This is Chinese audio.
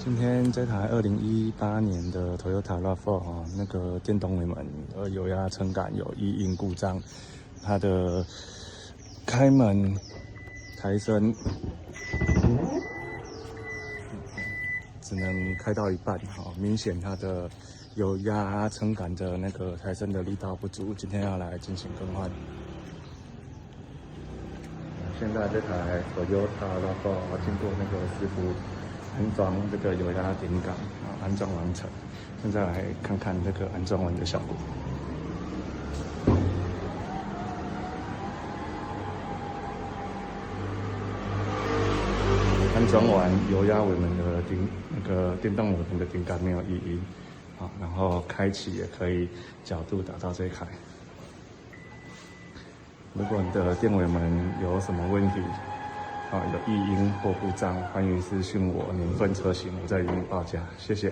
今天这台2018年的 Toyota RAV4 哈，那个电动尾门油压撑杆有异音故障，它的开门抬升只能开到一半，哈，明显它的油压撑杆的那个抬升的力道不足，今天要来进行更换。现在这台 Toyota RAV4 经过那个师傅安装这个油压顶杆，安装完成。现在来看看这个安装完的效果。安装完油压尾门的那个电动尾门的顶杆没有异音，好，然后开启也可以角度打到这开。如果你的电尾门有什么问题，有异音或故障，欢迎私讯我年份车型，我再与你报价，谢谢。